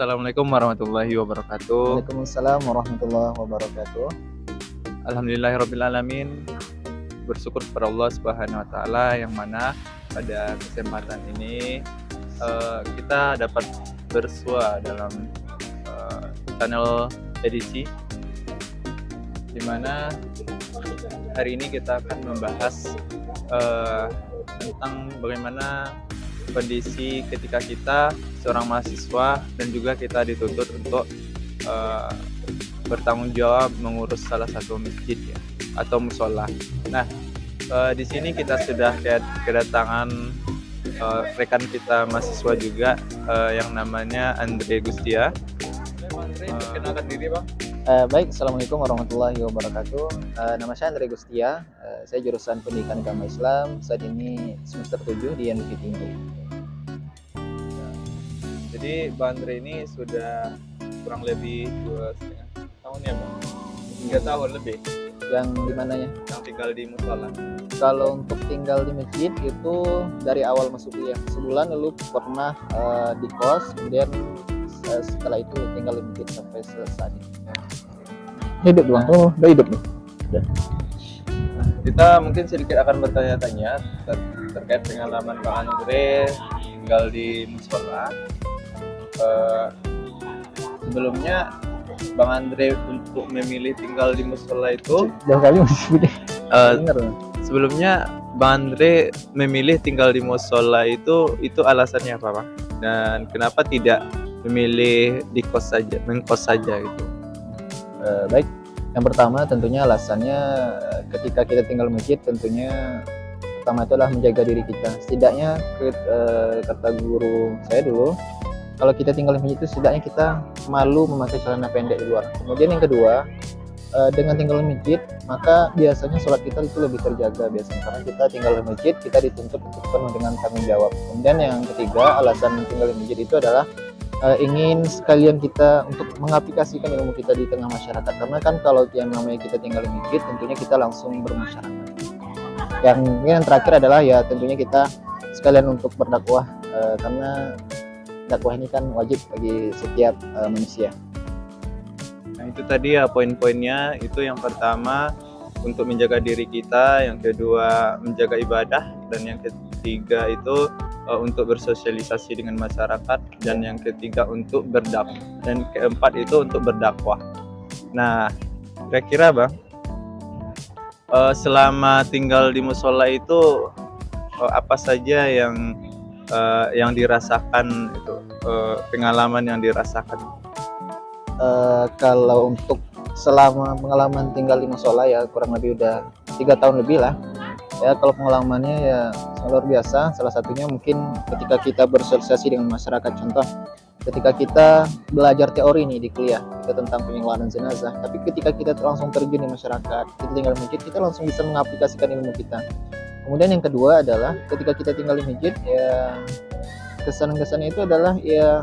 Assalamualaikum warahmatullahi wabarakatuh. Waalaikumsalam warahmatullahi wabarakatuh. Alhamdulillahirrabbilalamin. Bersyukur kepada Allah Subhanahu wa taala yang mana pada kesempatan ini kita dapat bersua dalam channel edisi, di mana hari ini kita akan membahas tentang bagaimana kondisi ketika kita seorang mahasiswa dan juga kita dituntut untuk bertanggung jawab mengurus salah satu masjid ya, atau musola. Nah, di sini kita sudah kedatangan rekan kita mahasiswa juga yang namanya Andre Gustia. Kenalkan diri, Bang. Baik, Assalamualaikum warahmatullahi wabarakatuh. Nama saya Andre Gustia. Saya jurusan Pendidikan Agama Islam. Saat ini semester 7 di Bukit Tinggi. Jadi Bang Andre ini sudah kurang lebih 2,5 tahun ya, Bang? 3 tahun lebih. Yang di mananya? Yang tinggal di musola. Kalau untuk tinggal di masjid itu dari awal masuk kuliah. Sebulan lalu pernah di kos, kemudian setelah itu tinggal di masjid sampai selesai. Hidup doang. Oh, udah hidup nih. Udah. Kita mungkin sedikit akan bertanya-tanya terkait pengalaman Bang Andre tinggal di musola. Sebelumnya Bang Andre untuk memilih tinggal di musola itu Jauh kali masih sebelumnya Bang Andre memilih tinggal di musola itu alasannya apa, Bang? Dan kenapa tidak memilih di kos saja, mengkos saja gitu? Baik, yang pertama tentunya alasannya ketika kita tinggal di masjid tentunya pertama itu adalah menjaga diri kita. Setidaknya kata guru saya dulu, kalau kita tinggal di masjid itu setidaknya kita malu memakai celana pendek di luar. Kemudian yang kedua, dengan tinggal di masjid maka biasanya sholat kita itu lebih terjaga biasanya, karena kita tinggal di masjid kita dituntut untuk penuh dengan tanggung jawab. Kemudian yang ketiga, alasan tinggal di masjid itu adalah ingin sekalian kita untuk mengaplikasikan ilmu kita di tengah masyarakat, karena kan kalau yang namanya kita tinggal di masjid tentunya kita langsung bermasyarakat. Yang terakhir adalah ya tentunya kita sekalian untuk berdakwah, karena dakwah ini kan wajib bagi setiap manusia. Nah, itu tadi ya poin-poinnya. Itu yang pertama untuk menjaga diri kita, yang kedua menjaga ibadah, dan yang ketiga itu untuk bersosialisasi dengan masyarakat, dan yang ketiga untuk berdakwah, dan keempat itu untuk berdakwah. Nah, kira-kira Bang, selama tinggal di musola itu apa saja yang dirasakan itu, pengalaman yang dirasakan? Kalau untuk selama pengalaman tinggal di musola ya kurang lebih udah 3 tahun lebih lah ya. Kalau pengalamannya ya luar biasa. Salah satunya mungkin ketika kita bersosialisasi dengan masyarakat. Contoh ketika kita belajar teori nih di kuliah kita tentang pengelolaan jenazah, tapi ketika kita langsung terjun di masyarakat, kita tinggal di masjid, kita langsung bisa mengaplikasikan ilmu kita. Kemudian yang kedua adalah ketika kita tinggal di masjid ya kesan-kesannya itu adalah ya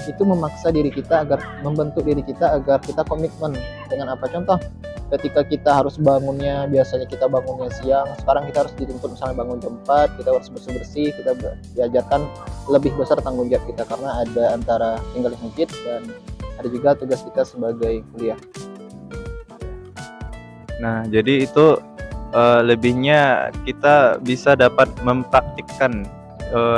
itu memaksa diri kita agar membentuk diri kita agar kita komitmen dengan apa. Contoh ketika kita harus bangunnya, biasanya kita bangunnya siang, sekarang kita harus dituntut misalnya bangun jam 4, kita harus bersih-bersih, kita diajarkan lebih besar tanggung jawab kita karena ada antara tinggal di masjid dan ada juga tugas kita sebagai kuliah. Nah, jadi itu lebihnya kita bisa dapat mempraktikkan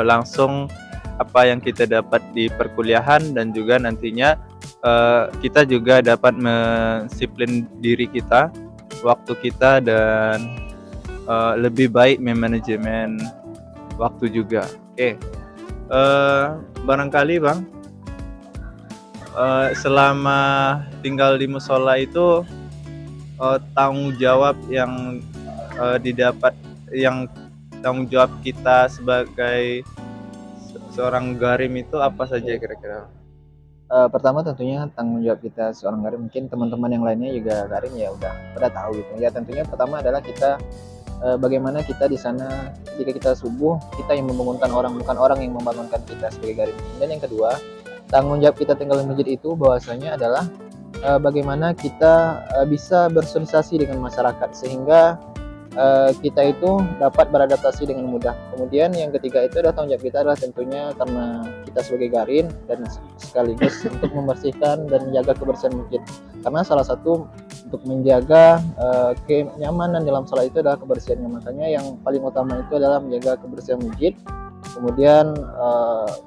langsung apa yang kita dapat di perkuliahan, dan juga nantinya kita juga dapat mendisiplin diri kita, waktu kita, dan lebih baik memanajemen waktu juga. Oke. Barangkali Bang, selama tinggal di musola itu tanggung jawab yang didapat, yang tanggung jawab kita sebagai seorang garim itu apa saja kira-kira? Pertama tentunya tanggung jawab kita seorang garim, mungkin teman-teman yang lainnya juga garim ya udah pada tahu gitu ya. Tentunya pertama adalah kita bagaimana kita di sana jika kita subuh kita yang membangunkan orang, bukan orang yang membangunkan kita sebagai garim. Dan yang kedua, tanggung jawab kita tinggal di masjid itu bahwasanya adalah bagaimana kita bisa bersosialisasi dengan masyarakat sehingga kita itu dapat beradaptasi dengan mudah. Kemudian yang ketiga itu adalah tanggung jawab kita adalah tentunya karena kita kita sebagai Garin, dan sekaligus untuk membersihkan dan menjaga kebersihan masjid. Karena salah satu untuk menjaga kenyamanan dalam sholat itu adalah kebersihannya. Makanya yang paling utama itu adalah menjaga kebersihan masjid. Kemudian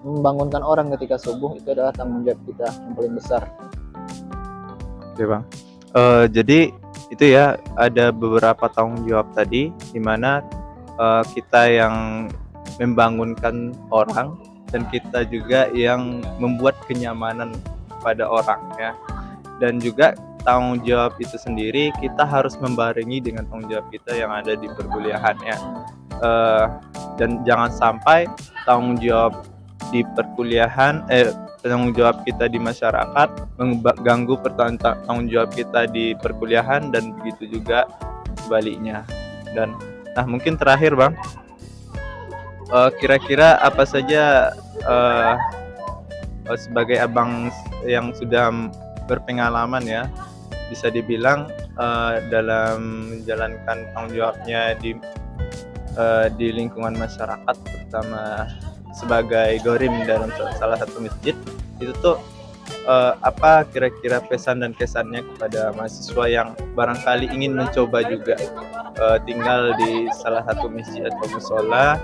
membangunkan orang ketika subuh itu adalah tanggung jawab kita yang paling besar. Oke Bang. Jadi itu ya, ada beberapa tanggung jawab tadi, di mana kita yang membangunkan orang dan kita juga yang membuat kenyamanan pada orang ya. Dan juga tanggung jawab itu sendiri kita harus membarengi dengan tanggung jawab kita yang ada di perkuliahan ya. Dan jangan sampai tanggung jawab di perkuliahan tanggung jawab kita di masyarakat mengganggu tanggung jawab kita di perkuliahan, dan begitu juga sebaliknya. Dan nah mungkin terakhir Bang, kira-kira apa saja sebagai abang yang sudah berpengalaman ya, bisa dibilang dalam menjalankan tanggung jawabnya di lingkungan masyarakat, terutama sebagai Gorim dalam salah satu masjid, itu tuh apa kira-kira pesan dan kesannya kepada mahasiswa yang barangkali ingin mencoba juga tinggal di salah satu masjid atau musola,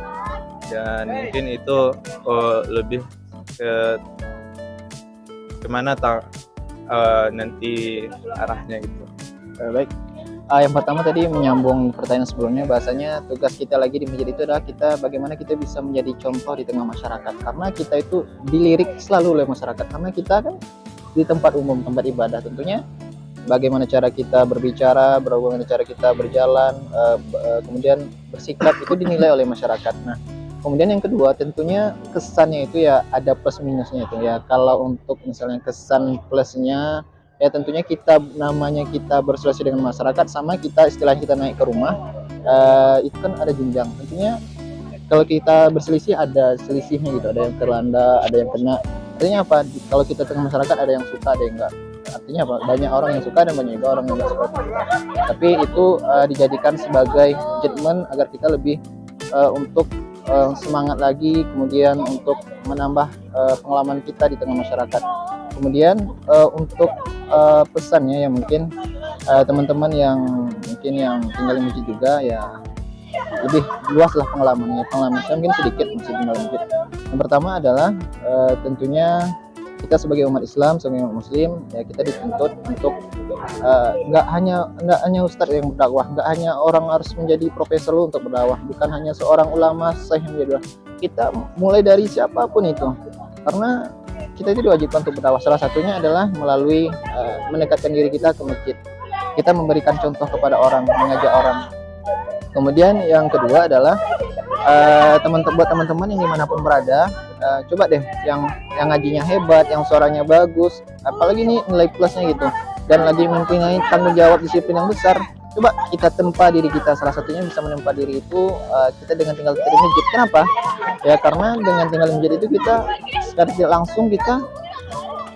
dan mungkin itu lebih kemana nanti arahnya gitu. Baik. Yang pertama tadi menyambung pertanyaan sebelumnya, bahasanya tugas kita lagi di masjid itu adalah bagaimana kita bisa menjadi contoh di tengah masyarakat. Karena kita itu dilirik selalu oleh masyarakat, karena kita kan di tempat umum, tempat ibadah. Tentunya bagaimana cara kita berbicara, bagaimana cara kita berjalan, kemudian bersikap itu dinilai oleh masyarakat. Nah, kemudian yang kedua tentunya kesannya itu ya ada plus minusnya itu ya. Kalau untuk misalnya kesan plusnya ya tentunya namanya kita berselesai dengan masyarakat, sama kita istilahnya kita naik ke rumah, itu kan ada jenjang. Tentunya kalau kita berselisih ada selisihnya gitu, ada yang terlanda, ada yang kena. Artinya apa? Kalau kita tengah masyarakat ada yang suka, ada yang enggak. Artinya apa? Banyak orang yang suka dan banyak juga orang yang enggak suka. Tapi itu dijadikan sebagai judgement agar kita lebih untuk semangat lagi, kemudian untuk menambah pengalaman kita di tengah masyarakat. Kemudian untuk pesannya ya mungkin teman-teman yang tinggal di masjid juga ya lebih luas lah pengalamannya. Pengalaman saya mungkin sedikit masih tinggal di masjid. Yang pertama adalah tentunya kita sebagai umat Islam, sebagai umat Muslim ya, kita dituntut untuk nggak hanya ustadz yang berdakwah, nggak hanya orang harus menjadi profesor untuk berdakwah, bukan hanya seorang ulama syekh yang menjadi dakwah. Kita mulai dari siapapun itu, karena kita itu diwajibkan untuk berdakwah. Salah satunya adalah melalui mendekatkan diri kita ke masjid. Kita memberikan contoh kepada orang, mengajak orang. Kemudian yang kedua adalah buat teman-teman yang dimanapun berada, coba deh yang ngajinya hebat, yang suaranya bagus, apalagi ini nilai plusnya gitu, dan lagi mempunyai tanggung jawab disiplin yang besar. Coba kita tempa diri kita, salah satunya bisa menempa diri itu kita dengan tinggal di masjid. Kenapa? Ya karena dengan tinggal di masjid itu kita secara tidak langsung kita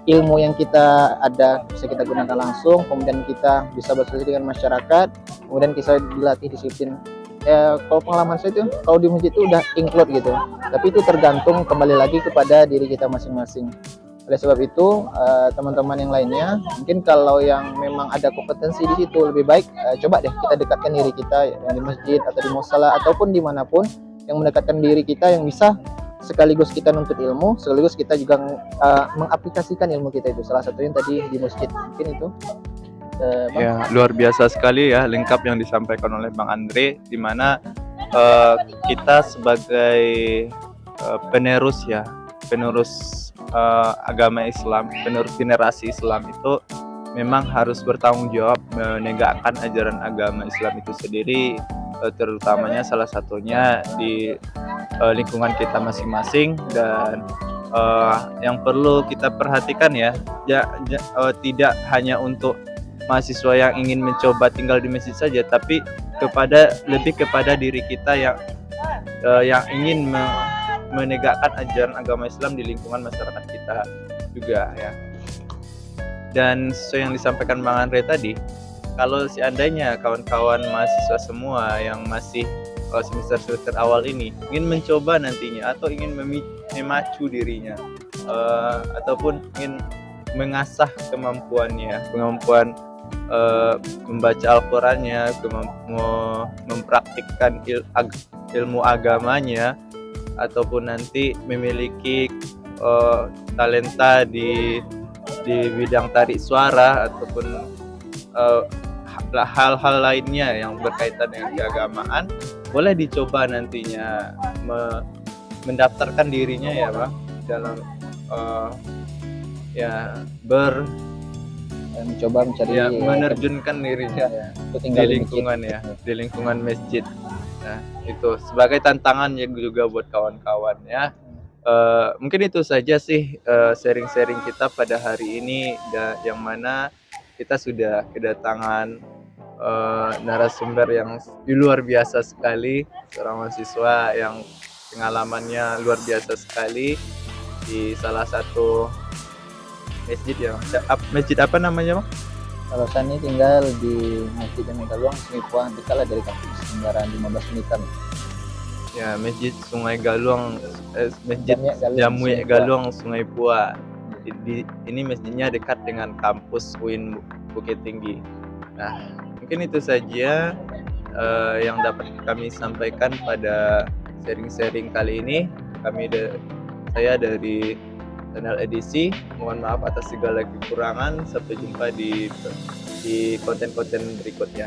ilmu yang kita ada bisa kita gunakan langsung, kemudian kita bisa berselisih dengan masyarakat, kemudian kita dilatih disiplin. Ya kalau pengalaman saya itu kalau di masjid itu udah include gitu, tapi itu tergantung kembali lagi kepada diri kita masing-masing. Oleh sebab itu teman-teman yang lainnya mungkin kalau yang memang ada kompetensi di situ, lebih baik coba deh kita dekatkan diri kita yang di masjid atau di musala ataupun dimanapun, yang mendekatkan diri kita yang bisa sekaligus kita nuntut ilmu, sekaligus kita juga mengaplikasikan ilmu kita itu. Salah satunya tadi di masjid, mungkin itu. Ya, luar biasa sekali ya lengkap yang disampaikan oleh Bang Andre, di mana kita sebagai penerus agama Islam, penerus generasi Islam itu memang harus bertanggung jawab menegakkan ajaran agama Islam itu sendiri, terutamanya salah satunya di lingkungan kita masing-masing. Dan yang perlu kita perhatikan ya, tidak hanya untuk mahasiswa yang ingin mencoba tinggal di masjid saja, tapi lebih kepada diri kita yang ingin menegakkan ajaran agama Islam di lingkungan masyarakat kita juga ya. Dan sesuai yang disampaikan Bang Andre tadi, kalau seandainya kawan-kawan mahasiswa semua yang masih semester awal ini ingin mencoba nantinya atau ingin memacu dirinya ataupun ingin mengasah kemampuan membaca Al-Qur'annya, mempraktikkan ilmu agamanya, ataupun nanti memiliki talenta di bidang tarik suara, ataupun hal-hal lainnya yang berkaitan dengan keagamaan, boleh dicoba nantinya mendaftarkan dirinya ya Bang dalam mencoba mencari menerjunkan dirinya tinggal di lingkungan masjid. Nah, itu sebagai tantangan yang juga buat kawan-kawan ya. Mungkin itu saja sih sharing-sharing kita pada hari ini, yang mana kita sudah kedatangan narasumber yang luar biasa sekali, seorang mahasiswa yang pengalamannya luar biasa sekali di salah satu masjid ya. Masjid apa namanya Bang? Kalau saya ini tinggal di Masjid Megaluang, Sungai Puang, dekat lah dari kampus, kendaraan 15 menitan. Ya, Masjid Sungai Galuang, Masjid Jamui Galuang Sungai Pua. Ini masjidnya dekat dengan kampus UIN Bukit Tinggi. Nah, mungkin itu saja yang dapat kami sampaikan pada sharing-sharing kali ini. Saya dari channel edisi, mohon maaf atas segala kekurangan. Sampai jumpa di konten-konten berikutnya.